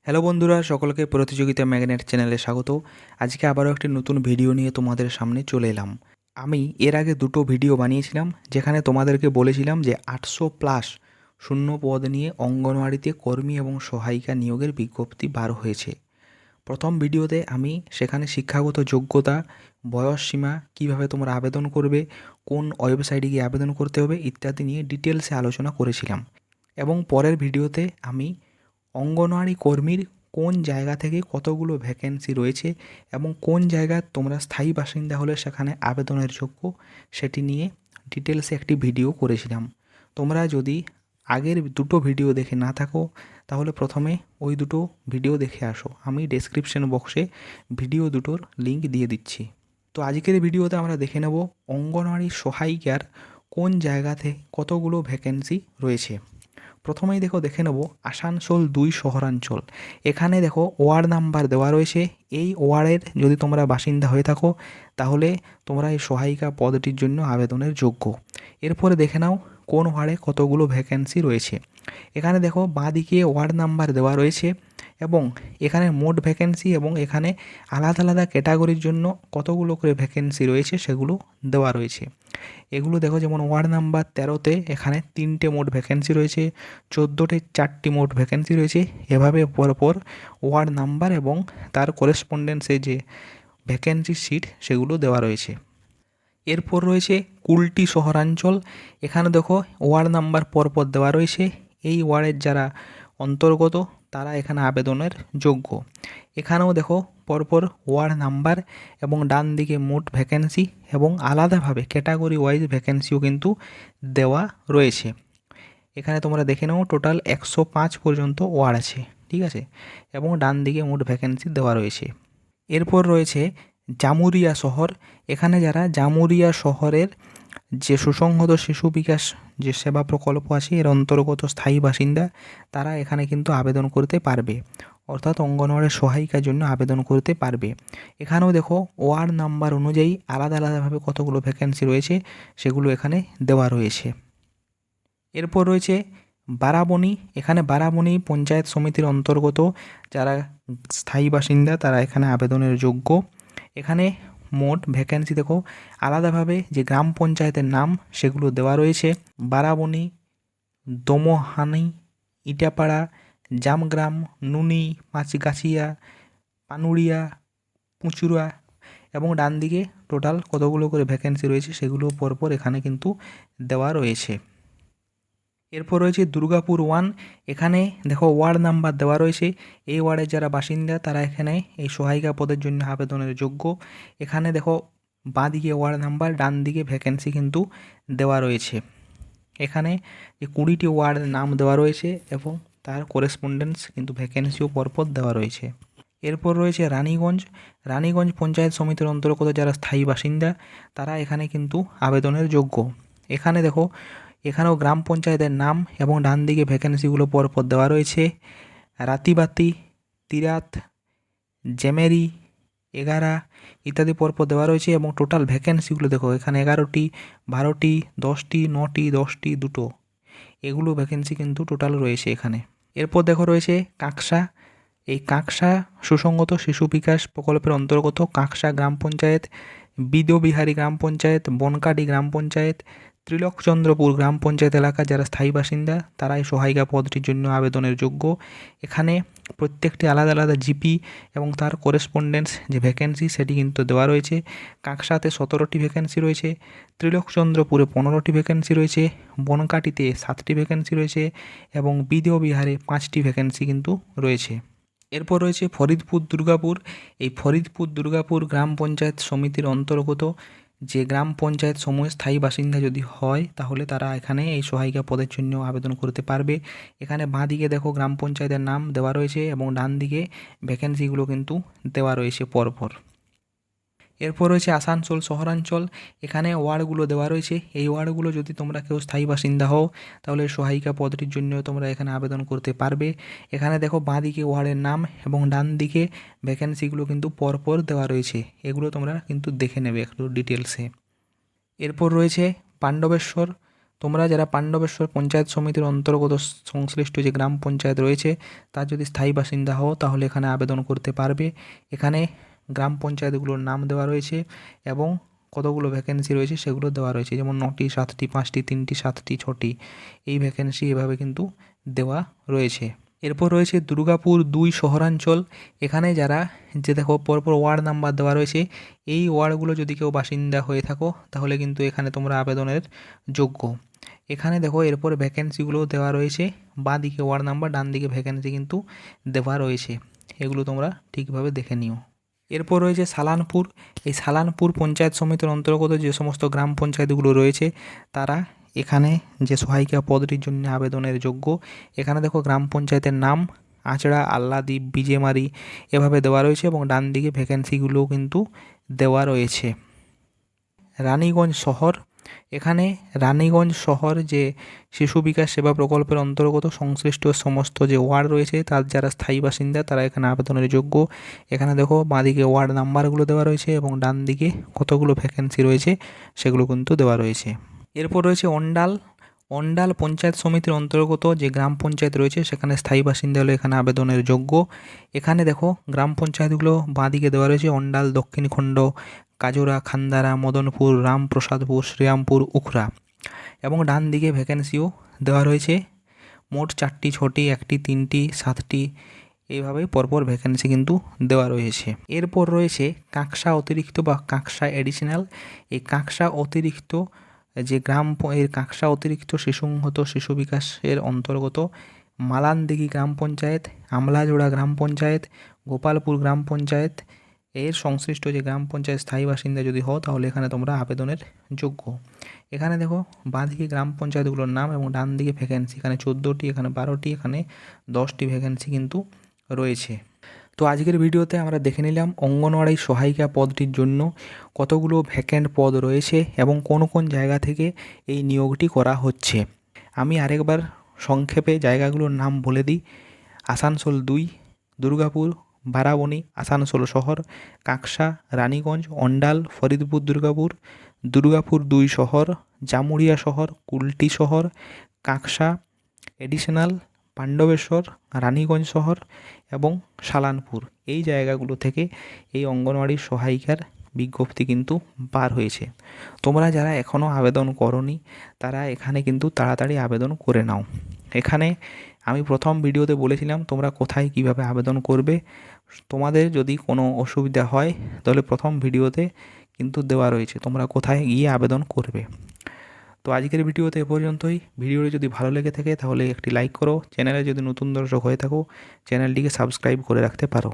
Hello বন্ধুরা, সকলকে প্রতিযোগিতা ম্যাগনেট চ্যানেলে স্বাগত। আজকে আবারও একটি নতুন ভিডিও নিয়ে তোমাদের সামনে চলে এলাম। আমি এর আগে দুটো ভিডিও বানিয়েছিলাম, যেখানে তোমাদেরকে বলেছিলাম যে 800+ শূন্য পদ নিয়ে অঙ্গনওয়াড়িতে কর্মী এবং সহায়িকা নিয়োগের বিজ্ঞপ্তি বার হয়েছে। প্রথম ভিডিওতে আমি সেখানে শিক্ষাগত যোগ্যতা, বয়সসীমা, কিভাবে তোমরা আবেদন করবে, কোন ওয়েবসাইটে গিয়ে আবেদন করতে হবে ইত্যাদি নিয়ে ডিটেলসে আলোচনা করেছিলাম। এবং পরের ভিডিওতে আমি অঙ্গনওয়াড়ি কর্মীর কোন জায়গা থেকে কতগুলো ভ্যাকেন্সি রয়েছে এবং কোন জায়গায় তোমরা স্থায়ী বাসিন্দা হলে সেখানে আবেদনের যোগ্য, সেটি নিয়ে ডিটেলসে একটি ভিডিও করেছিলাম। তোমরা যদি আগের দুটো ভিডিও দেখে না থাকো তাহলে প্রথমে ওই দুটো ভিডিও দেখে আসো। আমি ডেসক্রিপশন বক্সে ভিডিও দুটোর লিঙ্ক দিয়ে দিচ্ছি। তো আজকের ভিডিওতে আমরা দেখে নেব অঙ্গনওয়াড়ি সহায়িকার কোন জায়গাতে কতগুলো ভ্যাকেন্সি রয়েছে। প্রথমেই দেখে নেব আসানসোল 2 শহরাঞ্চল। এখানে দেখো ওয়ার্ড নাম্বার দেওয়া রয়েছে। এই ওয়ার্ডের যদি তোমরা বাসিন্দা হয়ে থাকো তাহলে তোমরা এই সহায়িকা পদটির জন্য আবেদনের যোগ্য। এরপরে দেখে নাও কোন ওয়ার্ডে কতগুলো ভ্যাকেন্সি রয়েছে। এখানে দেখো বাঁদিকে ওয়ার্ড নাম্বার দেওয়া রয়েছে এবং এখানে মোট ভ্যাকেন্সি এবং এখানে আলাদা আলাদা ক্যাটাগরির জন্য কতগুলো করে ভ্যাকেন্সি রয়েছে সেগুলো দেওয়া রয়েছে। এগুলো দেখো, যেমন ওয়ার্ড নাম্বার 13তে এখানে 3টে মোট ভ্যাকেন্সি রয়েছে, 14টে 4টি মোট ভ্যাকেন্সি রয়েছে। এভাবে পরপর ওয়ার্ড নাম্বার এবং তার করেসপন্ডেন্সে যে ভ্যাকেন্সি সিট সেগুলো দেওয়া রয়েছে। এরপর রয়েছে কুলটি শহরাঞ্চল। এখানে দেখো ওয়ার্ড নাম্বার পরপর দেওয়া রয়েছে। এই ওয়ার্ডের যারা অন্তর্গত তারা এখানে আবেদনের যোগ্য। এখানেও দেখো পরপর ওয়ার্ড নাম্বার এবং ডান দিকে মোট ভ্যাকেন্সি এবং আলাদাভাবে ক্যাটাগরি ওয়াইজ ভ্যাকেন্সিও কিন্তু দেওয়া রয়েছে। এখানে তোমরা দেখে নাও টোটাল 105 পর্যন্ত ওয়ার্ড আছে, ঠিক আছে, এবং ডান দিকে মোট ভ্যাকেন্সি দেওয়া রয়েছে। এরপর রয়েছে জামুরিয়া শহর। এখানে যারা জামুরিয়া শহরের যে সুসংহত শিশু বিকাশ যে সেবা প্রকল্প আছে এর অন্তর্গত স্থায়ী বাসিন্দা, তারা এখানে কিন্তু আবেদন করতে পারবে, অর্থাৎ অঙ্গনওয়াড়ি সহায়িকার জন্য আবেদন করতে পারবে। এখানেও দেখো ওয়ার্ড নাম্বার অনুযায়ী আলাদা আলাদাভাবে কতগুলো ভ্যাকেন্সি রয়েছে সেগুলো এখানে দেওয়া রয়েছে। এরপর রয়েছে বারাবণী। এখানে বারাবণী পঞ্চায়েত সমিতির অন্তর্গত যারা স্থায়ী বাসিন্দা তারা এখানে আবেদনের যোগ্য। এখানে মোট ভ্যাকেন্সি দেখো আলাদাভাবে যে গ্রাম পঞ্চায়েতের নাম সেগুলো দেওয়া রয়েছে। বারাবণী, দমহানি, ইটাপাড়া, জামগ্রাম, নুনি, পাঁচগাছিয়া, পানুড়িয়া, পুঁচুরা এবং ডান দিকে টোটাল কতগুলো করে ভ্যাকেন্সি রয়েছে সেগুলো পরপর এখানে কিন্তু দেওয়া রয়েছে। এরপর রয়েছে দুর্গাপুর 1। এখানে দেখো ওয়ার্ড নাম্বার দেওয়া রয়েছে। এই ওয়ার্ডের যারা বাসিন্দা তারা এখানে এই সহায়িকা পদের জন্য আবেদনের যোগ্য। এখানে দেখো বাঁদিকে ওয়ার্ড নাম্বার, ডান দিকে ভ্যাকেন্সি কিন্তু দেওয়া রয়েছে। এখানে যে 20টি ওয়ার্ডের নাম দেওয়া রয়েছে এবং তার করেসপন্ডেন্স কিন্তু ভ্যাকেন্সিও পরপর দেওয়া রয়েছে। এরপর রয়েছে রানীগঞ্জ। রানীগঞ্জ পঞ্চায়েত সমিতির অন্তর্গত যারা স্থায়ী বাসিন্দা তারা এখানে কিন্তু আবেদনের যোগ্য। এখানে দেখো এখানেও গ্রাম পঞ্চায়েতের নাম এবং ডান দিকে ভ্যাকেন্সিগুলো পরপর দেওয়া রয়েছে। রাতিবাতি, তিরাত, জেমেরি, এগারা ইত্যাদি পরপর দেওয়া রয়েছে এবং টোটাল ভ্যাকেন্সিগুলো দেখো এখানে 11টি, 12টি, 10টি, 9টি, 10টি, 2টো, এগুলো ভ্যাকেন্সি কিন্তু টোটাল রয়েছে এখানে। এরপর দেখো রয়েছে কাঁকসা। এই কাঁকসা সুসংগত শিশু বিকাশ প্রকল্পের অন্তর্গত কাঁকসা গ্রাম পঞ্চায়েত, বিদ্যবিহারী গ্রাম পঞ্চায়েত, বনকাটি গ্রাম পঞ্চায়েত, ত্রিলোকচন্দ্রপুর গ্রাম পঞ্চায়েত এলাকা যারা স্থায়ী বাসিন্দা তারা এই সহায়িকা পদটির জন্য আবেদনের যোগ্য। এখানে প্রত্যেকটি আলাদা আলাদা জিপি এবং তার করেসপন্ডেন্স যে ভ্যাকেন্সি সেটি কিন্তু দেওয়া রয়েছে। কাঁকসাতে 17টি ভ্যাকেন্সি রয়েছে, ত্রিলোকচন্দ্রপুরে 15টি ভ্যাকেন্সি রয়েছে, বনকাটিতে 7টি ভ্যাকেন্সি রয়েছে এবং বিদ্যবিহারে 5টি ভ্যাকেন্সি কিন্তু রয়েছে। এরপর রয়েছে ফরিদপুর দুর্গাপুর। এই ফরিদপুর দুর্গাপুর গ্রাম পঞ্চায়েত সমিতির অন্তর্গত যে গ্রাম পঞ্চায়েত সমূহে স্থায়ী বাসিন্দা যদি হয় তাহলে তারা এখানে এই সহায়িকা পদের জন্য আবেদন করতে পারবে। এখানে বাঁদিকে দেখো গ্রাম পঞ্চায়েতের নাম দেওয়া রয়েছে এবং ডান দিকে ভ্যাকেন্সিগুলো কিন্তু দেওয়া রয়েছে পরপর। এরপর রয়েছে আসানসোল শহরাঞ্চল। এখানে ওয়ার্ডগুলো দেওয়া রয়েছে। এই ওয়ার্ডগুলো যদি তোমরা কেউ স্থায়ী বাসিন্দা হও তাহলে সহায়িকা পদটির জন্য তোমরা এখানে আবেদন করতে পারবে। এখানে দেখো বাঁদিকে ওয়ার্ডের নাম এবং ডান দিকে ভ্যাকেন্সিগুলো কিন্তু পরপর দেওয়া রয়েছে। এগুলো তোমরা কিন্তু দেখে নেবে একটু ডিটেলসে। এরপর রয়েছে পাণ্ডবেশ্বর তোমরা যারা পাণ্ডবেশ্বর পঞ্চায়েত সমিতির অন্তর্গত সংশ্লিষ্ট যে গ্রাম পঞ্চায়েত রয়েছে তার যদি স্থায়ী বাসিন্দা হও তাহলে এখানে আবেদন করতে পারবে। এখানে গ্রাম পঞ্চায়েতগুলোর নাম দেওয়া রয়েছে এবং কতগুলো ভ্যাকেন্সি রয়েছে সেগুলো দেওয়া রয়েছে, যেমন 9টি, 7টি, 5টি, 3টি, 7টি, 6টি এই ভ্যাকেন্সি এভাবে কিন্তু দেওয়া রয়েছে। এরপর রয়েছে দুর্গাপুর 2 শহরাঞ্চল। এখানে যারা যে দেখো পরপর ওয়ার্ড নাম্বার দেওয়া রয়েছে, এই ওয়ার্ডগুলো যদি কেউ বাসিন্দা হয়ে থাকো তাহলে কিন্তু এখানে তোমরা আবেদনের যোগ্য। এখানে দেখো এরপর ভ্যাকেন্সিগুলো দেওয়া রয়েছে, বাঁ দিকে ওয়ার্ড নাম্বার, ডান দিকে ভ্যাকেন্সি কিন্তু দেওয়া রয়েছে, এগুলো তোমরা ঠিকভাবে দেখে নিও। এরপর রয়েছে সালানপুর। এই সালানপুর পঞ্চায়েত সমিতির অন্তর্গত যে সমস্ত গ্রাম পঞ্চায়েতগুলো রয়েছে তারা এখানে যে সহায়িকা পদটির জন্য আবেদনের যোগ্য। এখানে দেখো গ্রাম পঞ্চায়েতের নাম আচড়া, আল্লাদ্বীপ, বিজেমারি এভাবে দেওয়া রয়েছে এবং ডান দিকে ভ্যাকেন্সিগুলোও কিন্তু দেওয়া রয়েছে। রানীগঞ্জ শহর, এখানে রানীগঞ্জ শহর যে শিশু বিকাশ সেবা প্রকল্পের অন্তর্গত সংশ্লিষ্ট সমস্ত যে ওয়ার্ড রয়েছে তার যারা স্থায়ী বাসিন্দা তারা এখানে আবেদনের যোগ্য। এখানে দেখো বাঁদিকে ওয়ার্ড নাম্বারগুলো দেওয়া রয়েছে এবং ডান দিকে কতগুলো ভ্যাকেন্সি রয়েছে সেগুলো কিন্তু দেওয়া রয়েছে। এরপর রয়েছে অন্ডাল। অন্ডাল পঞ্চায়েত সমিতির অন্তর্গত যে গ্রাম পঞ্চায়েত রয়েছে সেখানে স্থায়ী বাসিন্দা হলে এখানে আবেদনের যোগ্য। এখানে দেখো গ্রাম পঞ্চায়েতগুলো বাঁদিকে দেওয়া রয়েছে অন্ডাল, দক্ষিণখণ্ড, কাজোরা, খান্দারা, মদনপুর, রামপ্রসাদপুর, শ্রীরামপুর, উখরা এবং ডান দিকে ভ্যাকেন্সিও দেওয়া রয়েছে। মোট 4টি, 6টি, 1টি, 3টি, 7টি এইভাবেই পরপর ভ্যাকেন্সি কিন্তু দেওয়া রয়েছে। এরপর রয়েছে কাঁকসা অতিরিক্ত বা কাঁকসা এডিশনাল। এই কাঁকসা অতিরিক্ত যে এর কাঁকসা অতিরিক্ত শিশু বিকাশের অন্তর্গত মালানদিঘি গ্রাম পঞ্চায়েত, আমলাজোড়া গ্রাম পঞ্চায়েত, গোপালপুর গ্রাম পঞ্চায়েত এর সংশ্লিষ্ট যে গ্রাম পঞ্চায়েত স্থায়ী বাসিন্দা যদি হও তাহলে এখানে তোমরা আবেদনের যোগ্য। এখানে দেখো বাঁদিকে গ্রাম পঞ্চায়েতগুলোর নাম এবং ডান দিকে ভ্যাকেন্সি, এখানে 14টি, এখানে 12টি, এখানে 10টি ভ্যাকেন্সি কিন্তু রয়েছে। তো আজকের ভিডিওতে আমরা দেখে নিলাম অঙ্গনওয়াড়ি সহায়িকা পদটির জন্য কতগুলো ভ্যাকেন্ট পদ রয়েছে এবং কোন কোন জায়গা থেকে এই নিয়োগটি করা হচ্ছে। আমি আরেকবার সংক্ষেপে জায়গাগুলোর নাম বলে দিই। আসানসোল 2, দুর্গাপুর, বারাবণী, আসানসোল শহর, কাঁকসা, রানীগঞ্জ, অন্ডাল, ফরিদপুর, দুর্গাপুর, দুর্গাপুর 2 শহর, জামুরিয়া শহর, কুলটি শহর, কাঁকসা এডিশনাল, পাণ্ডবেশ্বর, রানীগঞ্জ শহর এবং সালানপুর এই জায়গাগুলো থেকে এই অঙ্গনওয়াড়ি সহায়িকার বিজ্ঞপ্তি কিন্তু বার হয়েছে। তোমরা যারা এখনও আবেদন করোনি তারা এখানে কিন্তু তাড়াতাড়ি আবেদন করে নাও। এখানে আমি প্রথম ভিডিওতে বলেছিলাম তোমরা কোথায় কিভাবে আবেদন করবে। তোমাদের যদি কোনো অসুবিধা হয় তাহলে প্রথম ভিডিওতে কিন্তু দেওয়া রয়েছে তোমরা কোথায় গিয়ে আবেদন করবে। তো আজকের ভিডিওতে এ পর্যন্তই। ভিডিওটি যদি ভালো লেগে থাকে তাহলে একটি লাইক করো। চ্যানেলে যদি নতুন দর্শক হয়ে থাকো চ্যানেলটিকে সাবস্ক্রাইব করে রাখতে পারো।